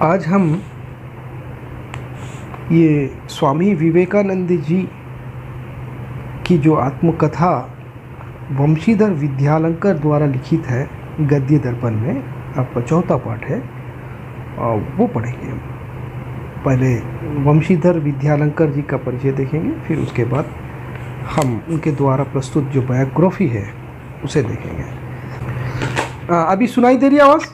आज हम ये स्वामी विवेकानंद जी की जो आत्मकथा वंशीधर विद्यालंकर द्वारा लिखित है गद्य दर्पण में, आपका चौथा पाठ है और वो पढ़ेंगे हम। पहले वंशीधर विद्यालंकर जी का परिचय देखेंगे, फिर उसके बाद हम उनके द्वारा प्रस्तुत जो बायोग्राफी है उसे देखेंगे। अभी सुनाई दे रही आवाज़?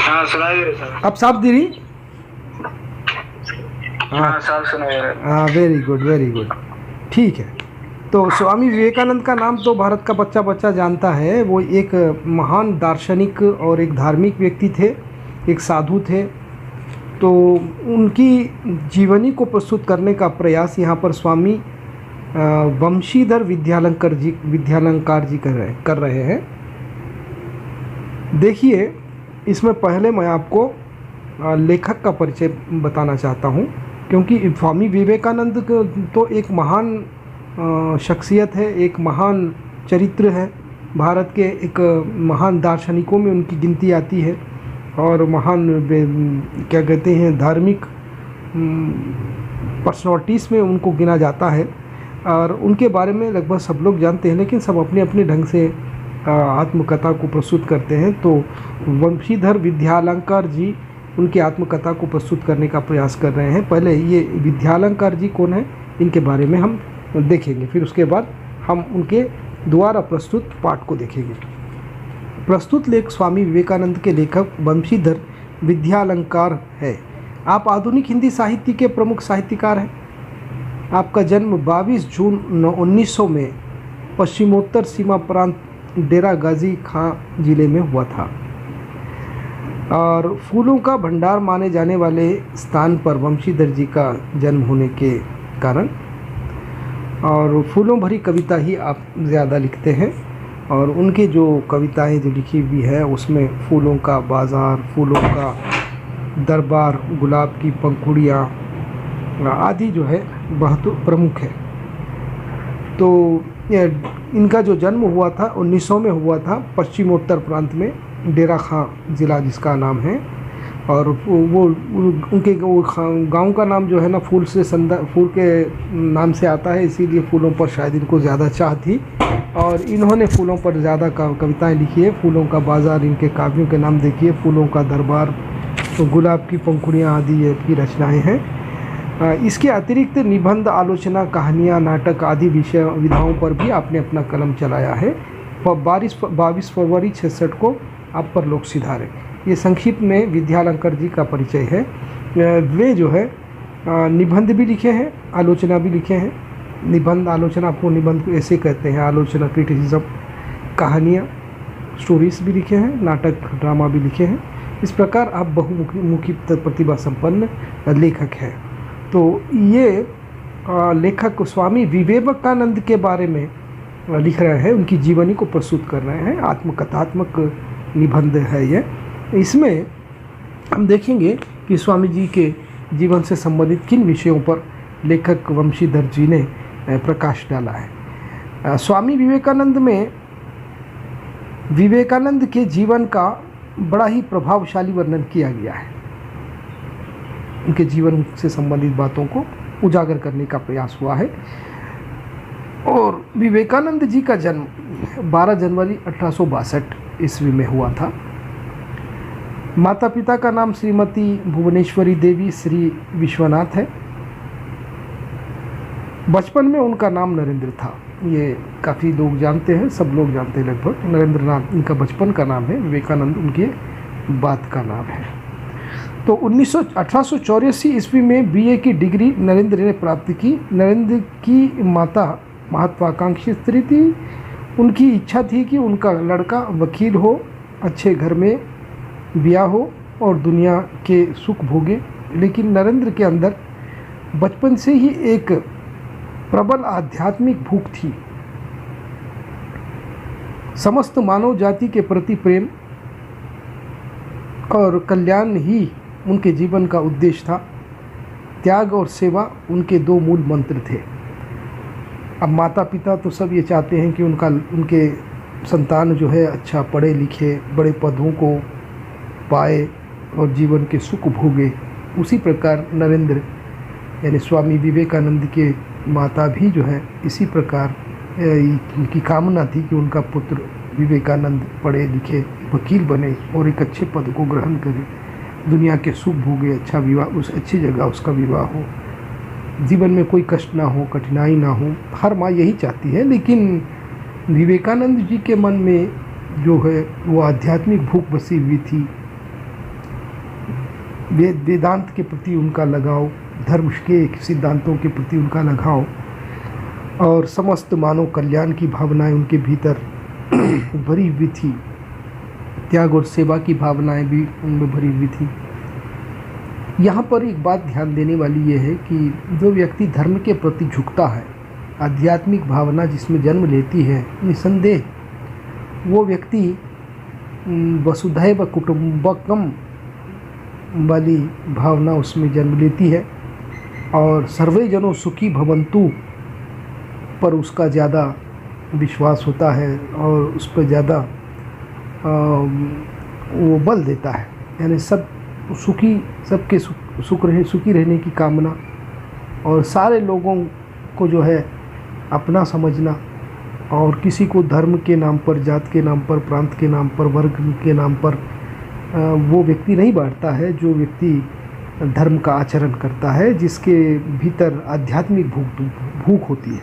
हाँ सुनाई दे रही सर। अब साफ दे रही? हाँ साफ सुनाई दे रहा। हाँ, वेरी गुड वेरी गुड, ठीक है। तो स्वामी विवेकानंद का नाम तो भारत का बच्चा बच्चा जानता है। वो एक महान दार्शनिक और एक धार्मिक व्यक्ति थे, एक साधु थे। तो उनकी जीवनी को प्रस्तुत करने का प्रयास यहाँ पर स्वामी वंशीधर विद्यालंकर जी कर रहे हैं। देखिए, इसमें पहले मैं आपको लेखक का परिचय बताना चाहता हूँ, क्योंकि स्वामी विवेकानंद तो एक महान शख्सियत है, एक महान चरित्र है। भारत के एक महान दार्शनिकों में उनकी गिनती आती है और महान क्या कहते हैं धार्मिक पर्सनैलिटीज़ में उनको गिना जाता है और उनके बारे में लगभग सब लोग जानते हैं, लेकिन सब अपने अपने ढंग से आत्मकथा को प्रस्तुत करते हैं। तो वंशीधर विद्यालंकर जी उनकी आत्मकथा को प्रस्तुत करने का प्रयास कर रहे हैं। पहले ये विद्यालंकर जी कौन है, इनके बारे में हम देखेंगे, फिर उसके बाद हम उनके द्वारा प्रस्तुत पाठ को देखेंगे। प्रस्तुत लेख स्वामी विवेकानंद के लेखक वंशीधर विद्यालंकर है। आप आधुनिक हिंदी साहित्य के प्रमुख साहित्यकार हैं। आपका जन्म 22 जून 1900 में पश्चिमोत्तर सीमा प्रांत डेरा गाजी खां जिले में हुआ था और फूलों का भंडार माने जाने वाले स्थान पर वंशीधर जी का जन्म होने के कारण और फूलों भरी कविता ही आप ज़्यादा लिखते हैं। और उनके जो कविताएं जो लिखी हुई है उसमें फूलों का बाज़ार, फूलों का दरबार, गुलाब की पंखुड़ियाँ आदि जो है बहुत प्रमुख है। तो इनका जो जन्म हुआ था 1900 में हुआ था, पश्चिमोत्तर प्रांत में डेरा खां ज़िला जिसका नाम है। और वो उनके गांव का नाम जो है ना फूल के नाम से आता है, इसीलिए फूलों पर शायद इनको ज़्यादा चाह थी और इन्होंने फूलों पर ज़्यादा कविताएं लिखी है। फूलों का बाज़ार इनके काव्यों के नाम देखिए, फूलों का दरबार, तो गुलाब की पंखुड़ियाँ आदि की रचनाएँ हैं। इसके अतिरिक्त निबंध, आलोचना, कहानियाँ, नाटक आदि विषय विधाओं पर भी आपने अपना कलम चलाया है। 22 फरवरी 1966 को आप पर लोग सिधारे। ये संक्षिप्त में विद्यालंकर जी का परिचय है। वे जो है निबंध भी लिखे हैं, आलोचना भी लिखे हैं। निबंध, आलोचना, आपको निबंध को ऐसे कहते हैं, आलोचना क्रिटिसिज्म, कहानियाँ स्टोरीज भी लिखे हैं, नाटक ड्रामा भी लिखे हैं। इस प्रकार आप बहुमुखी प्रतिभा संपन्न लेखक हैं। तो ये लेखक स्वामी विवेकानंद के बारे में लिख रहे हैं, उनकी जीवनी को प्रस्तुत कर रहे हैं। आत्मकथात्मक निबंध है ये। इसमें हम देखेंगे कि स्वामी जी के जीवन से संबंधित किन विषयों पर लेखक वंशीधर जी ने प्रकाश डाला है। स्वामी विवेकानंद में विवेकानंद के जीवन का बड़ा ही प्रभावशाली वर्णन किया गया है। उनके जीवन से संबंधित बातों को उजागर करने का प्रयास हुआ है। और विवेकानंद जी का जन्म 12 जनवरी 1862 ईस्वी में हुआ था। माता पिता का नाम श्रीमती भुवनेश्वरी देवी श्री विश्वनाथ है। बचपन में उनका नाम नरेंद्र था। ये काफ़ी लोग जानते हैं, सब लोग जानते हैं लगभग। नरेंद्र नाथ इनका बचपन का नाम है, विवेकानंद उनके बाद का नाम है। तो 1884 ईस्वी में बीए की डिग्री नरेंद्र ने प्राप्त की। नरेंद्र की माता महत्वाकांक्षी स्त्री थी। उनकी इच्छा थी कि उनका लड़का वकील हो, अच्छे घर में ब्याह हो और दुनिया के सुख भोगे। लेकिन नरेंद्र के अंदर बचपन से ही एक प्रबल आध्यात्मिक भूख थी। समस्त मानव जाति के प्रति प्रेम और कल्याण ही उनके जीवन का उद्देश्य था। त्याग और सेवा उनके दो मूल मंत्र थे। अब माता पिता तो सब ये चाहते हैं कि उनके संतान जो है अच्छा पढ़े लिखे, बड़े पदों को पाए और जीवन के सुख भोगे। उसी प्रकार नरेंद्र यानी स्वामी विवेकानंद के माता भी जो है इसी प्रकार उनकी कामना थी कि उनका पुत्र विवेकानंद पढ़े लिखे वकील बने और एक अच्छे पद को ग्रहण करे, दुनिया के सुख भोगे, अच्छा विवाह, उस अच्छी जगह उसका विवाह हो, जीवन में कोई कष्ट ना हो, कठिनाई ना हो। हर माँ यही चाहती है। लेकिन विवेकानंद जी के मन में जो है वो आध्यात्मिक भूख बसी हुई थी। वेदांत के प्रति उनका लगाव, धर्म के सिद्धांतों के प्रति उनका लगाव और समस्त मानव कल्याण की भावनाएं उनके भीतर भरी हुई थी। त्याग और सेवा की भावनाएं भी उनमें भरी हुई थी। यहाँ पर एक बात ध्यान देने वाली ये है कि जो व्यक्ति धर्म के प्रति झुकता है, आध्यात्मिक भावना जिसमें जन्म लेती है, निसंदेह वो व्यक्ति वसुधैव कुटुंबकम वाली भावना उसमें जन्म लेती है और सर्वे जनो सुखी भवन्तु पर उसका ज़्यादा विश्वास होता है और उस पर ज़्यादा वो बल देता है। यानी सब सुखी, सबके सुखी रहने की कामना और सारे लोगों को जो है अपना समझना और किसी को धर्म के नाम पर, जात के नाम पर, प्रांत के नाम पर, वर्ग के नाम पर वो व्यक्ति नहीं बांटता है। जो व्यक्ति धर्म का आचरण करता है, जिसके भीतर आध्यात्मिक भूख होती है।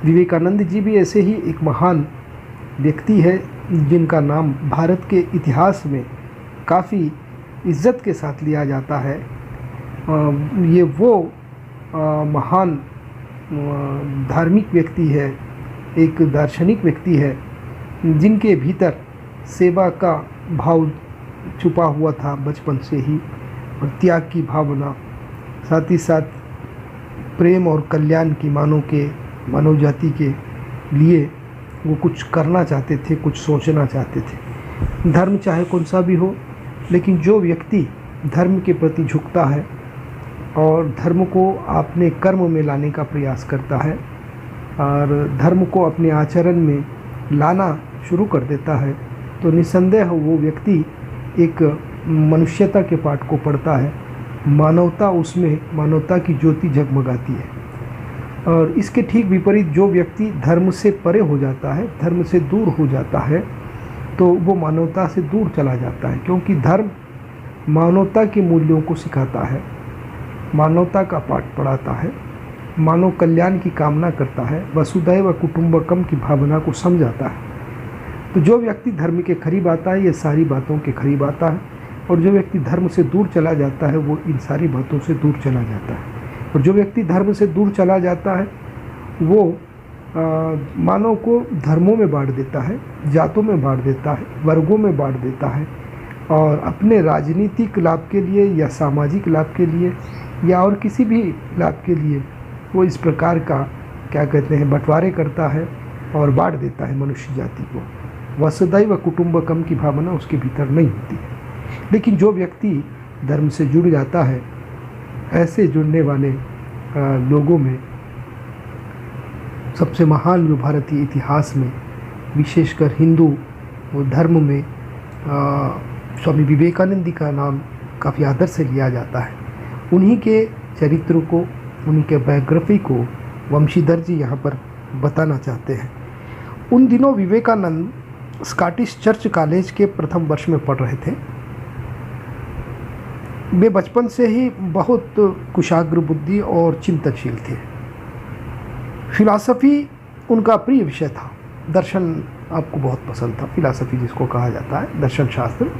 विवेकानंद जी भी ऐसे ही एक महान व्यक्ति है जिनका नाम भारत के इतिहास में काफ़ी इज्जत के साथ लिया जाता है। ये वो महान धार्मिक व्यक्ति है, एक दार्शनिक व्यक्ति है जिनके भीतर सेवा का भाव छुपा हुआ था बचपन से ही और त्याग की भावना, साथ ही साथ प्रेम और कल्याण की मानव जाति के लिए वो कुछ करना चाहते थे, कुछ सोचना चाहते थे। धर्म चाहे कौन सा भी हो, लेकिन जो व्यक्ति धर्म के प्रति झुकता है और धर्म को अपने कर्म में लाने का प्रयास करता है और धर्म को अपने आचरण में लाना शुरू कर देता है, तो निसंदेह वो व्यक्ति एक मनुष्यता के पाठ को पढ़ता है। मानवता उसमें, मानवता की ज्योति जगमगाती है। और इसके ठीक विपरीत जो व्यक्ति धर्म से परे हो जाता है, धर्म से दूर हो जाता है, तो वो मानवता से दूर चला जाता है, क्योंकि धर्म मानवता के मूल्यों को सिखाता है, मानवता का पाठ पढ़ाता है, मानव कल्याण की कामना करता है, वसुधैव कुटुंबकम की भावना को समझाता है। तो जो व्यक्ति धर्म के करीब आता है, ये सारी बातों के करीब आता है, और जो व्यक्ति धर्म से दूर चला जाता है वो इन सारी बातों से दूर चला जाता है। और जो व्यक्ति धर्म से दूर चला जाता है वो मानव को धर्मों में बांट देता है, जातों में बांट देता है, वर्गों में बांट देता है और अपने राजनीतिक लाभ के लिए या सामाजिक लाभ के लिए या और किसी भी लाभ के लिए वो इस प्रकार का क्या कहते हैं बंटवारे करता है और बांट देता है मनुष्य जाति को। वसुधैव कुटुंबकम की भावना उसके भीतर नहीं होती है। लेकिन जो व्यक्ति धर्म से जुड़ जाता है, ऐसे जुड़ने वाले लोगों में सबसे महान जो भारतीय इतिहास में, विशेषकर हिंदू धर्म में स्वामी विवेकानंद जी का नाम काफ़ी आदर से लिया जाता है। उन्हीं के चरित्र को, उन्हीं के बायोग्राफी को वंशीधर जी यहाँ पर बताना चाहते हैं। उन दिनों विवेकानंद स्कॉटिश चर्च कॉलेज के प्रथम वर्ष में पढ़ रहे थे। वे बचपन से ही बहुत कुशाग्र बुद्धि और चिंतनशील थे। फिलॉसफी उनका प्रिय विषय था। दर्शन आपको बहुत पसंद था, फिलॉसफी जिसको कहा जाता है, दर्शन शास्त्र।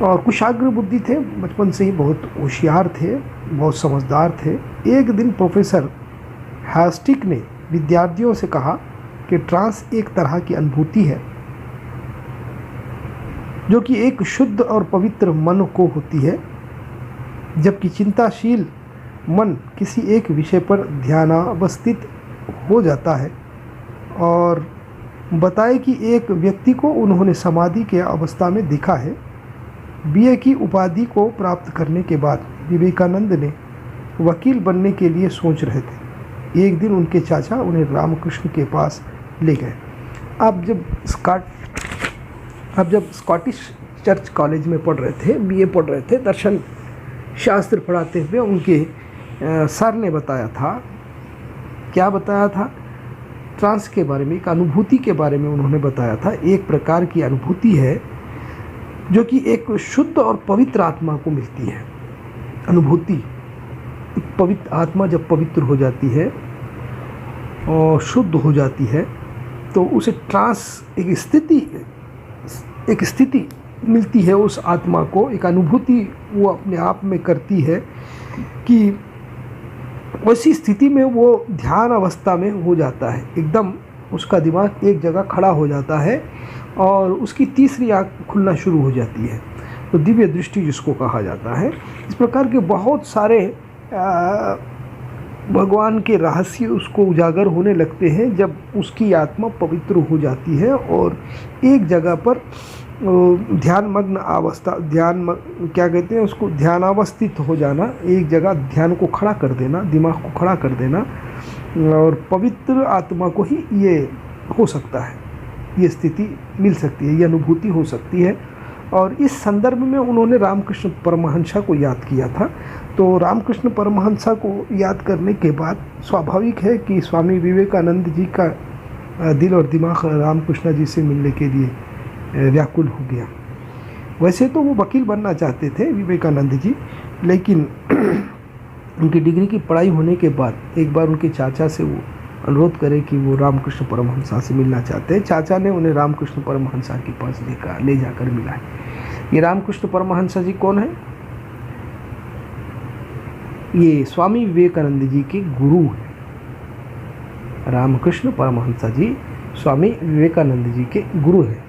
और कुशाग्र बुद्धि थे, बचपन से ही बहुत होशियार थे, बहुत समझदार थे। एक दिन प्रोफेसर हैस्टिक ने विद्यार्थियों से कहा कि ट्रांस एक तरह की अनुभूति है जो कि एक शुद्ध और पवित्र मन को होती है, जबकि चिंताशील मन किसी एक विषय पर ध्यानावस्थित हो जाता है। और बताए कि एक व्यक्ति को उन्होंने समाधि के अवस्था में देखा है। बीए की उपाधि को प्राप्त करने के बाद विवेकानंद ने वकील बनने के लिए सोच रहे थे। एक दिन उनके चाचा उन्हें रामकृष्ण के पास ले गए। अब जब स्कॉटिश चर्च कॉलेज में पढ़ रहे थे, बीए पढ़ रहे थे, दर्शन शास्त्र पढ़ाते हुए उनके सर ने बताया था, क्या बताया था, ट्रांस के बारे में, एक अनुभूति के बारे में उन्होंने बताया था। एक प्रकार की अनुभूति है जो कि एक शुद्ध और पवित्र आत्मा को मिलती है। अनुभूति, पवित्र आत्मा जब पवित्र हो जाती है और शुद्ध हो जाती है तो उसे ट्रांस, एक स्थिति मिलती है उस आत्मा को, एक अनुभूति वो अपने आप में करती है कि वैसी स्थिति में वो ध्यान अवस्था में हो जाता है, एकदम उसका दिमाग एक जगह खड़ा हो जाता है और उसकी तीसरी आँख खुलना शुरू हो जाती है, तो दिव्य दृष्टि जिसको कहा जाता है। इस प्रकार के बहुत सारे भगवान के रहस्य उसको उजागर होने लगते हैं जब उसकी आत्मा पवित्र हो जाती है और एक जगह पर ध्यानमग्न अवस्था, क्या कहते हैं उसको, ध्यानावस्थित हो जाना, एक जगह ध्यान को खड़ा कर देना, दिमाग को खड़ा कर देना, और पवित्र आत्मा को ही ये हो सकता है, ये स्थिति मिल सकती है, ये अनुभूति हो सकती है। और इस संदर्भ में उन्होंने रामकृष्ण परमहंसा को याद किया था। तो रामकृष्ण परमहंसा को याद करने के बाद स्वाभाविक है कि स्वामी विवेकानंद जी का दिल और दिमाग रामकृष्ण जी से मिलने के लिए व्याकुल हो गया। वैसे तो वो वकील बनना चाहते थे विवेकानंद जी, लेकिन उनकी डिग्री की पढ़ाई होने के बाद एक बार उनके चाचा से वो अनुरोध करे कि वो रामकृष्ण परमहंसा से मिलना चाहते हैं। चाचा ने उन्हें रामकृष्ण परमहंसा के पास ले जाकर मिलाए। ये रामकृष्ण परमहंसा जी कौन है? ये स्वामी विवेकानंद जी के गुरु हैं। रामकृष्ण परमहंसा जी स्वामी विवेकानंद जी के गुरु हैं।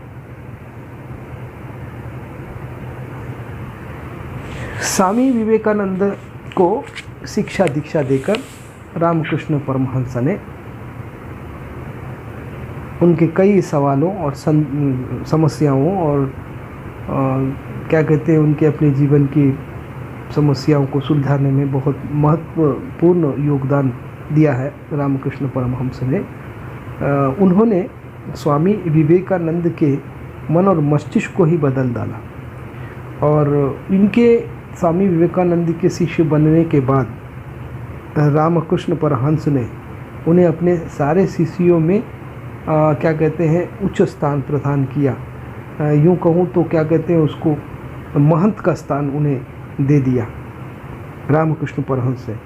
स्वामी विवेकानंद को शिक्षा दीक्षा देकर रामकृष्ण परमहंसा ने उनके कई सवालों और समस्याओं और क्या कहते हैं, उनके अपने जीवन की समस्याओं को सुलझाने में बहुत महत्वपूर्ण योगदान दिया है रामकृष्ण परमहंस ने। उन्होंने स्वामी विवेकानंद के मन और मस्तिष्क को ही बदल डाला और इनके स्वामी विवेकानंद के शिष्य बनने के बाद रामकृष्ण परमहंस ने उन्हें अपने सारे शिष्यों में क्या कहते हैं उच्च स्थान प्रदान किया। यूँ कहूँ तो क्या कहते हैं उसको, महंत का स्थान उन्हें दे दिया रामकृष्ण परमहंस से।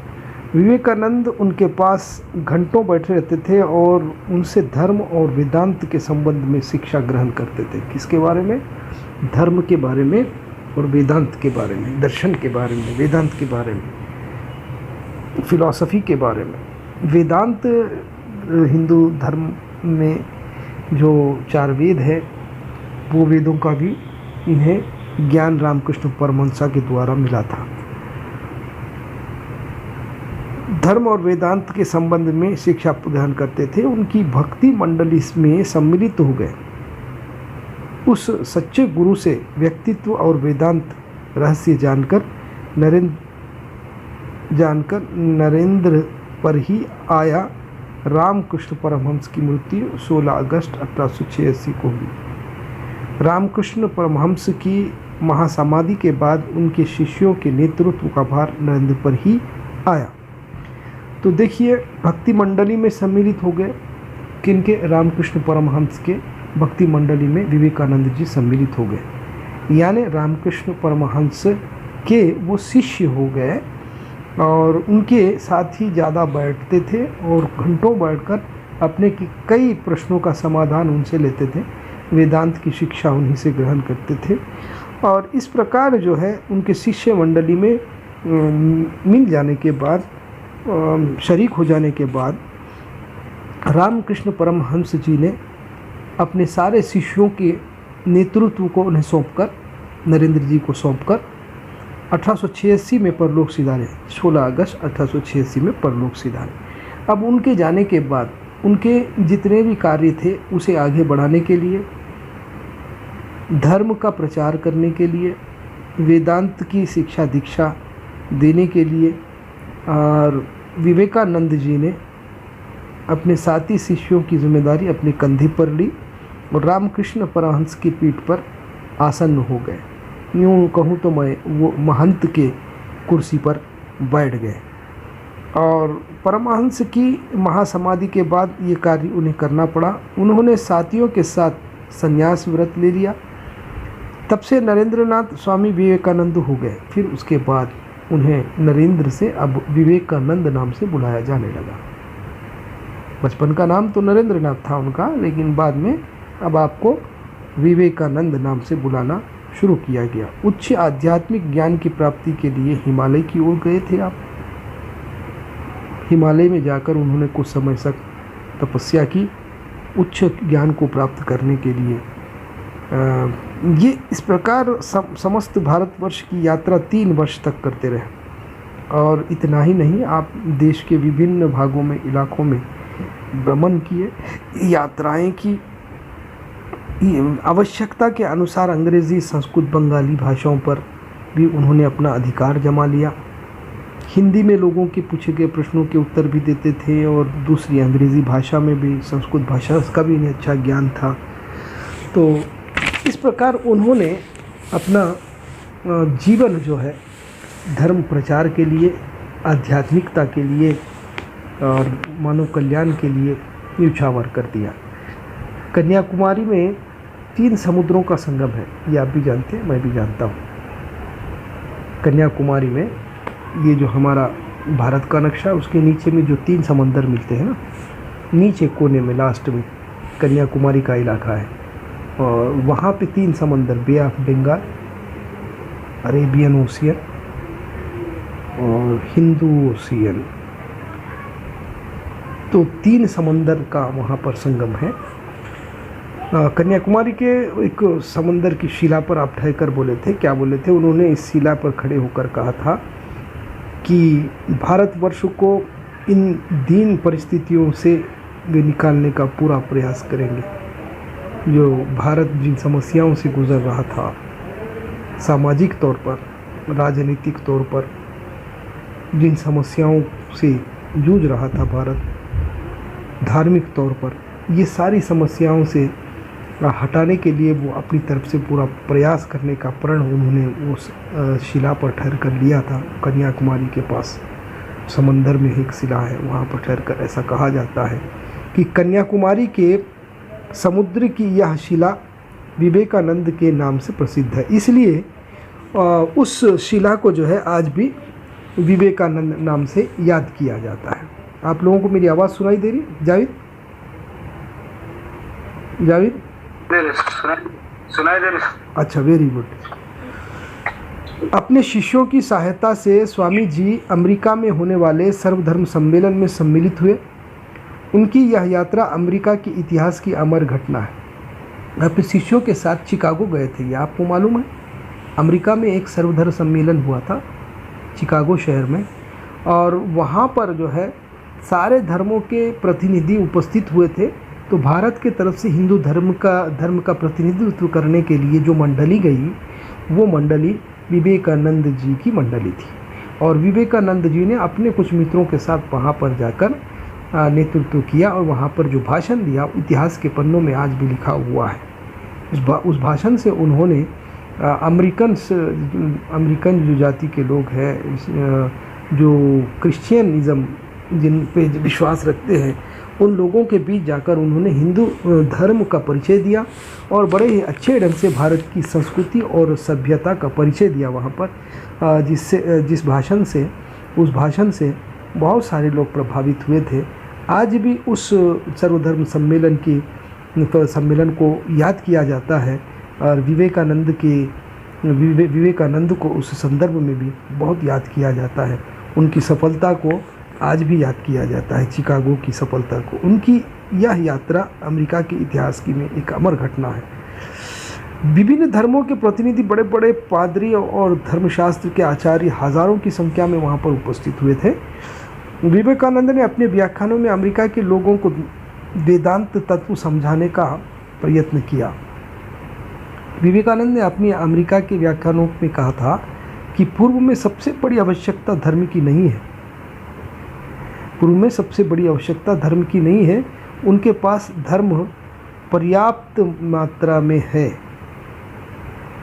विवेकानंद उनके पास घंटों बैठे रहते थे और उनसे धर्म और वेदांत के संबंध में शिक्षा ग्रहण करते थे। किसके बारे में? धर्म के बारे में और वेदांत के बारे में, दर्शन के बारे में, वेदांत के बारे में, फिलॉसफी के बारे में। वेदांत हिंदू धर्म में जो 4 वेद है वो वेदों का भी इन्हें ज्ञान रामकृष्ण परमहंसा के द्वारा मिला था। धर्म और वेदांत के संबंध में शिक्षा प्रदान करते थे। उनकी भक्ति मंडली में सम्मिलित हो गए। उस सच्चे गुरु से व्यक्तित्व और वेदांत रहस्य जानकर नरेंद्र पर ही आया। रामकृष्ण परमहंस की मृत्यु 16 अगस्त 1886 को हुई। रामकृष्ण परमहंस की महासमाधि के बाद उनके शिष्यों के नेतृत्व का भार नरेंद्र पर ही आया। तो देखिए, भक्ति मंडली में सम्मिलित हो गए। किनके? रामकृष्ण परमहंस के भक्ति मंडली में विवेकानंद जी सम्मिलित हो गए, यानी रामकृष्ण परमहंस के वो शिष्य हो गए और उनके साथ ही ज़्यादा बैठते थे और घंटों बैठकर अपने की कई प्रश्नों का समाधान उनसे लेते थे। वेदांत की शिक्षा उन्हीं से ग्रहण करते थे और इस प्रकार जो है उनके शिष्य मंडली में मिल जाने के बाद, शरीक हो जाने के बाद, रामकृष्ण परमहंस जी ने अपने सारे शिष्यों के नेतृत्व को उन्हें सौंपकर, नरेंद्र जी को सौंपकर 1886 में परलोक सिधारे। 16 अगस्त 1886 में परलोक सिधारे। अब उनके जाने के बाद उनके जितने भी कार्य थे उसे आगे बढ़ाने के लिए, धर्म का प्रचार करने के लिए, वेदांत की शिक्षा दीक्षा देने के लिए, और विवेकानंद जी ने अपने साथी शिष्यों की जिम्मेदारी अपने कंधे पर ली और रामकृष्ण परमहंस की पीठ पर आसन्न हो गए। यूँ कहूँ तो मैं वो महंत के कुर्सी पर बैठ गए और परमहंस की महासमाधि के बाद ये कार्य उन्हें करना पड़ा। उन्होंने साथियों के साथ संन्यास व्रत ले लिया। तब से नरेंद्रनाथ स्वामी विवेकानंद हो गए। फिर उसके बाद उन्हें नरेंद्र से अब विवेकानंद नाम से बुलाया जाने लगा। बचपन का नाम तो नरेंद्रनाथ था उनका, लेकिन बाद में अब आपको विवेकानंद नाम से बुलाना शुरू किया गया। उच्च आध्यात्मिक ज्ञान की प्राप्ति के लिए हिमालय की ओर गए थे आप। हिमालय में जाकर उन्होंने कुछ समय तक तपस्या की उच्च ज्ञान को प्राप्त करने के लिए। ये इस प्रकार समस्त भारतवर्ष की यात्रा 3 वर्ष तक करते रहे। और इतना ही नहीं, आप देश के विभिन्न भागों में, इलाकों में भ्रमण किए, यात्राएं की। आवश्यकता के अनुसार अंग्रेज़ी, संस्कृत, बंगाली भाषाओं पर भी उन्होंने अपना अधिकार जमा लिया। हिंदी में लोगों के पूछे गए प्रश्नों के उत्तर भी देते थे और दूसरी अंग्रेज़ी भाषा में भी, संस्कृत भाषा का भी इन्हें अच्छा ज्ञान था। तो इस प्रकार उन्होंने अपना जीवन जो है धर्म प्रचार के लिए, आध्यात्मिकता के लिए और मानव कल्याण के लिए न्यौछावर कर दिया। कन्याकुमारी में 3 समुद्रों का संगम है, ये आप भी जानते हैं, मैं भी जानता हूँ। कन्याकुमारी में ये जो हमारा भारत का नक्शा, उसके नीचे में जो 3 समंदर मिलते हैं ना, नीचे कोने में लास्ट में कन्याकुमारी का इलाका है और वहाँ पे 3 समंदर, बे ऑफ बंगाल, अरेबियन ओशियन और हिंदू ओशियन, तो 3 समंदर का वहाँ पर संगम है। कन्याकुमारी के एक समंदर की शिला पर आप ठहर बोले थे, क्या बोले थे उन्होंने? इस शिला पर खड़े होकर कहा था कि भारतवर्ष को इन दीन परिस्थितियों से वे निकालने का पूरा प्रयास करेंगे। जो भारत जिन समस्याओं से गुजर रहा था, सामाजिक तौर पर, राजनीतिक तौर पर जिन समस्याओं से जूझ रहा था भारत, धार्मिक तौर पर, ये सारी समस्याओं से हटाने के लिए वो अपनी तरफ से पूरा प्रयास करने का प्रण उन्होंने उस शिला पर ठहर कर लिया था। कन्याकुमारी के पास समंदर में एक शिला है, वहाँ पर ठहर कर ऐसा कहा जाता है कि कन्याकुमारी के समुद्र की यह शिला विवेकानंद के नाम से प्रसिद्ध है। इसलिए उस शिला को जो है आज भी विवेकानंद नाम से याद किया जाता है। आप लोगों को मेरी आवाज़ सुनाई दे रही? जावेद सुनाई दे रही। अच्छा, वेरी गुड। अपने शिष्यों की सहायता से स्वामी जी अमेरिका में होने वाले सर्वधर्म सम्मेलन में सम्मिलित हुए। उनकी यह यात्रा अमेरिका के इतिहास की अमर घटना है। अपने शिष्यों के साथ चिकागो गए थे, ये आपको मालूम है? अमेरिका में एक सर्वधर्म सम्मेलन हुआ था चिकागो शहर में, और वहाँ पर जो है सारे धर्मों के प्रतिनिधि उपस्थित हुए थे। तो भारत के तरफ से हिंदू धर्म का प्रतिनिधित्व करने के लिए जो मंडली गई, वो मंडली विवेकानंद जी की मंडली थी। और विवेकानंद जी ने अपने कुछ मित्रों के साथ वहाँ पर जाकर नेतृत्व किया और वहाँ पर जो भाषण दिया, इतिहास के पन्नों में आज भी लिखा हुआ है। उस भाषण से उन्होंने अमेरिकन जो जाति के लोग हैं, जो क्रिश्चियनिज़म जिन पे विश्वास रखते हैं, उन लोगों के बीच जाकर उन्होंने हिंदू धर्म का परिचय दिया और बड़े ही अच्छे ढंग से भारत की संस्कृति और सभ्यता का परिचय दिया वहाँ पर, जिस भाषण से बहुत सारे लोग प्रभावित हुए थे। आज भी उस सर्वधर्म सम्मेलन को याद किया जाता है और विवेकानंद को उस संदर्भ में भी बहुत याद किया जाता है। उनकी सफलता को आज भी याद किया जाता है, चिकागो की सफलता को। उनकी यह यात्रा अमेरिका के इतिहास की में एक अमर घटना है। विभिन्न धर्मों के प्रतिनिधि, बड़े बड़े पादरी और धर्मशास्त्र के आचार्य हज़ारों की संख्या में वहाँ पर उपस्थित हुए थे। विवेकानंद ने अपने व्याख्यानों में अमेरिका के लोगों को वेदांत तत्व समझाने का प्रयत्न किया। विवेकानंद ने अपनी अमेरिका के व्याख्यानों में कहा था कि पूर्व में सबसे बड़ी आवश्यकता धर्म की नहीं है। पूर्व में सबसे बड़ी आवश्यकता धर्म की नहीं है, उनके पास धर्म पर्याप्त मात्रा में है।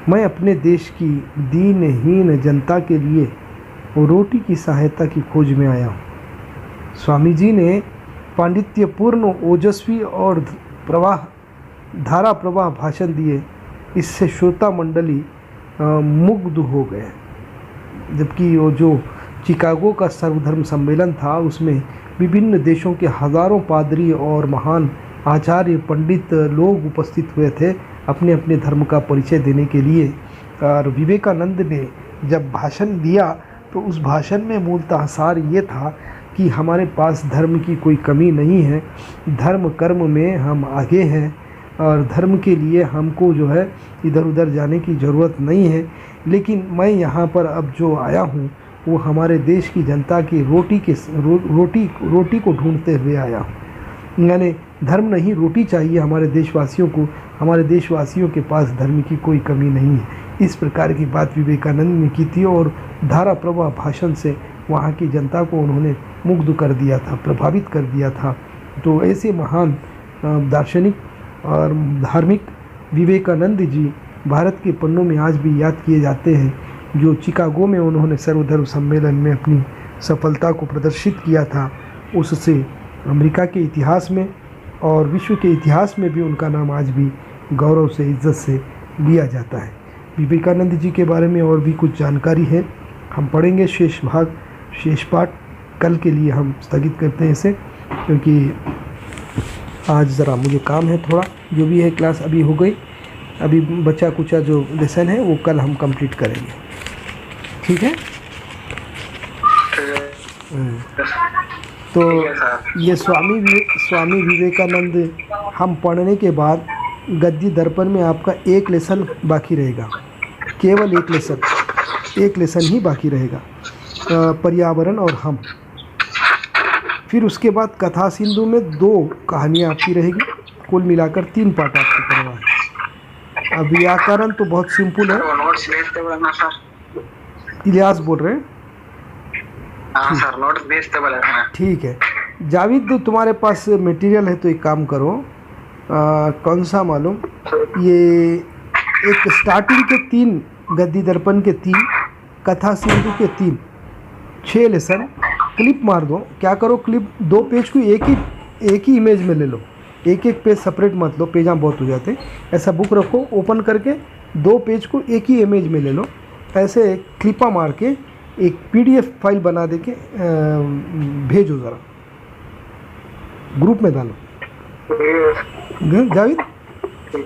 मैं अपने देश की दीनहीन जनता के लिए रोटी की सहायता की खोज में आया हूँ। स्वामी जी ने पांडित्यपूर्ण, ओजस्वी और धारा प्रवाह भाषण दिए। इससे श्रोता मंडली मुग्ध हो गए। जबकि वो जो चिकागो का सर्वधर्म सम्मेलन था, उसमें विभिन्न देशों के हज़ारों पादरी और महान आचार्य, पंडित लोग उपस्थित हुए थे अपने अपने धर्म का परिचय देने के लिए। और विवेकानंद ने जब भाषण दिया तो उस भाषण में मूलतः सार ये था कि हमारे पास धर्म की कोई कमी नहीं है, धर्म कर्म में हम आगे हैं और धर्म के लिए हमको जो है इधर उधर जाने की ज़रूरत नहीं है। लेकिन मैं यहाँ पर अब जो आया हूँ वो हमारे देश की जनता की रोटी को ढूंढते हुए आया हूँ। यानी धर्म नहीं, रोटी चाहिए हमारे देशवासियों को। हमारे देशवासियों के पास धर्म की कोई कमी नहीं है। इस प्रकार की बात विवेकानंद ने की थी और धारा प्रवाह भाषण से वहाँ की जनता को उन्होंने मुग्ध कर दिया था, प्रभावित कर दिया था। तो ऐसे महान दार्शनिक और धार्मिक विवेकानंद जी भारत के पन्नों में आज भी याद किए जाते हैं। जो चिकागो में उन्होंने सर्वधर्म सम्मेलन में अपनी सफलता को प्रदर्शित किया था, उससे अमेरिका के इतिहास में और विश्व के इतिहास में भी उनका नाम आज भी गौरव से, इज्जत से लिया जाता है। विवेकानंद जी के बारे में और भी कुछ जानकारी है, हम पढ़ेंगे शेष पाठ। कल के लिए हम स्थगित करते हैं इसे, क्योंकि आज ज़रा मुझे काम है थोड़ा। जो भी है क्लास अभी हो गई, अभी बचा कुचा जो लेसन है वो कल हम कंप्लीट करेंगे, ठीक है। तो ये स्वामी विवेकानंद हम पढ़ने के बाद गद्दी दर्पण में आपका एक लेसन बाकी रहेगा, केवल एक लेसन ही बाकी रहेगा, पर्यावरण और हम। फिर उसके बाद कथा सिंधु में 2 कहानियाँ आपकी रहेगी, कुल मिलाकर 3 पाठ आपको करवाए। अब व्याकरण तो बहुत सिंपल है। इलियास बोल रहे हैं? हाँ सर, नोट्स भेजते बोले हैं। ठीक है जावेद, तुम्हारे पास मटेरियल है तो एक काम करो, कौन सा मालूम, ये एक स्टार्टिंग के 3 गद्दी दर्पण के 3, कथा सिंधु के 3, 6 लेसन क्लिप मार दो। क्या करो, क्लिप 2 पेज को एक ही इमेज में ले लो, एक पेज सेपरेट मत लो, पेजा बहुत हो जाते हैं। ऐसा बुक रखो, ओपन करके 2 पेज को एक ही इमेज में ले लो। ऐसे क्लिपा मार के एक PDF फाइल बना दे के भेजो, ज़रा ग्रुप में डालो। जावेद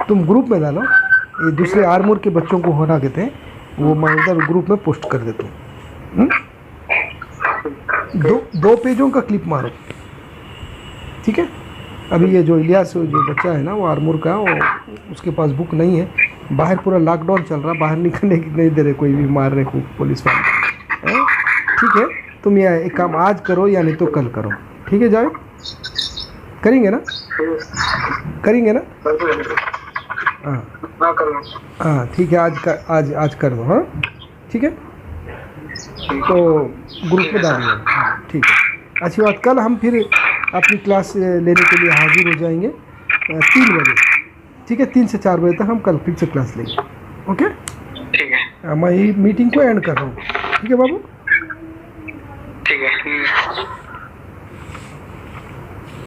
तुम ग्रुप में डालो, ये दूसरे आर्मूर के बच्चों को हटा देते हैं, वो मैं उधर ग्रुप में पोस्ट कर देता हूँ। 2 पेजों का क्लिप मारो, ठीक है। अभी ये जो इलियास जो बच्चा है ना, वो आर्मूर का, वो उसके पास बुक नहीं है। बाहर पूरा लॉकडाउन चल रहा, बाहर निकलने की नहीं दे रहे, कोई भी मार रहे पुलिस वाले। ठीक है, तुम ये एक काम आज करो या नहीं तो कल करो, ठीक है जावेद? करेंगे ना? हाँ ठीक है, आज कर दो। हाँ ठीक है, तो ग्रुप में डाल दो। ठीक है, अच्छी बात। कल हम फिर अपनी क्लास लेने के लिए हाजिर हो जाएंगे 3 बजे, ठीक है। 3 से 4 बजे तक हम कल फिर से क्लास लेंगे, ओके। ठीक है, मैं मीटिंग को एंड कर रहा हूँ, ठीक है बाबू।